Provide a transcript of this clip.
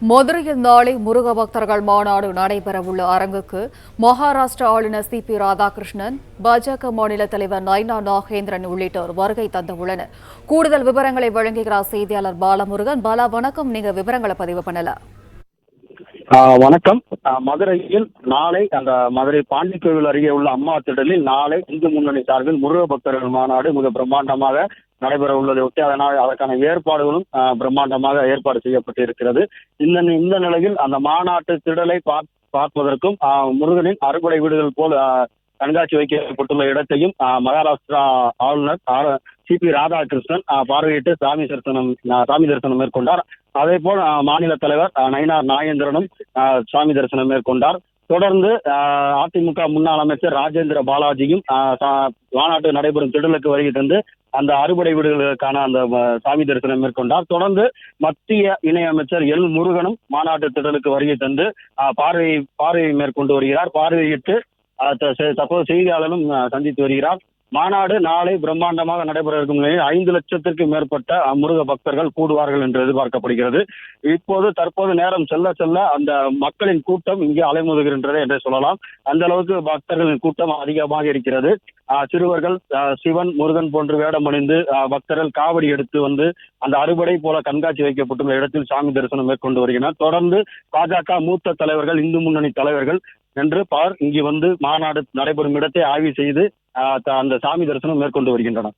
மதுரையில் நாளை முருக பக்தர்கள் மாநாடு நடைபெறவுள்ள அரங்குக்கு மகாராஷ்டிரா ஆளுநர் சி.பி. ராதாகிருஷ்ணன், பாஜக மாநில தலைவர் நைனா நாகேந்திரன் உள்ளிட்டோர் வருகை தந்துள்ளனர். கூடுதல் விவரங்களை வழங்குகிறார் செய்தியாளர் பாலமுருகன். பாலா, வணக்கம். நீங்க விவரங்களை பதிவு பண்ணலாம். வணக்கம். மதுரையில் நாளை அந்த மதுரை பாண்டிக்கோவில் அருகே உள்ள அம்மா திடலில் நாளை இந்து முன்னணி சார்பில் முருக பக்தர்கள் மாநாடு மிக பிரம்மாண்டமாக நடைபெற உள்ளதை ஒட்டி அதற்கான ஏற்பாடுகளும் பிரம்மாண்டமாக ஏற்பாடு செய்யப்பட்டு இருக்கிறது. இந்த நிலையில் அந்த மாநாட்டு திடலை பார்ப்பதற்கும் முருகனின் அறுபடை வீடுகள் போல் கண்காட்சி வைக்கப்பட்டுள்ள இடத்தையும் மகாராஷ்டிரா ஆளுநர் சி.பி. ராதாகிருஷ்ணன் பார்வையிட்டு சாமி தரிசனம் மேற்கொண்டார். அதே போல் மாநில தலைவர் நயினார் நாகேந்திரனும் சாமி தரிசனம் மேற்கொண்டார். தொடர்ந்து அதிமுக முன்னாள் அமைச்சர் ராஜேந்திர பாலாஜியும் மாநாட்டு நடைபெறும் திடலுக்கு வருகை தந்து அந்த அறுபடை வீடுகளுக்கான அந்த சாமி தரிசனம் மேற்கொண்டார். தொடர்ந்து மத்திய இணையமைச்சர் எல் முருகனும் மாநாட்டு திடலுக்கு வருகை தந்து பார்வையை மேற்கொண்டு வருகிறார். பார்வையிட்டு தற்போது செய்தியாளரும் சந்தித்து வருகிறார். மாநாடு நாளை பிரம்மாண்டமாக நடைபெற இருக்கும் நிலையில் 5 லட்சத்திற்கும் மேற்பட்ட முருக பக்தர்கள் கூடுவார்கள் என்று எதிர்பார்க்கப்படுகிறது. தற்போது நேரம் செல்ல செல்ல அந்த மக்களின் கூட்டம் இங்கே அலைமோதுகின்றது என்று சொல்லலாம். அந்த அளவுக்கு பக்தர்களின் கூட்டம் அதிகமாக இருக்கிறது. சிறுவர்கள் சிவன், முருகன் போன்று வேடம் அணிந்து பக்தர்கள் காவடி எடுத்து வந்து அந்த அறுபடை போல கண்காட்சி வைக்கப்பட்டுள்ள இடத்தில் சாமி தரிசனம் மேற்கொண்டு வருகின்றனர். தொடர்ந்து பாஜக மூத்த தலைவர்கள், இந்து முன்னணி தலைவர்கள் என்று பலர் இங்கு வந்து மாநாடு நடைபெறும் இடத்தை ஆய்வு செய்து அந்த சாமி தரிசனம் மேற்கொண்டு வருகின்றனர்.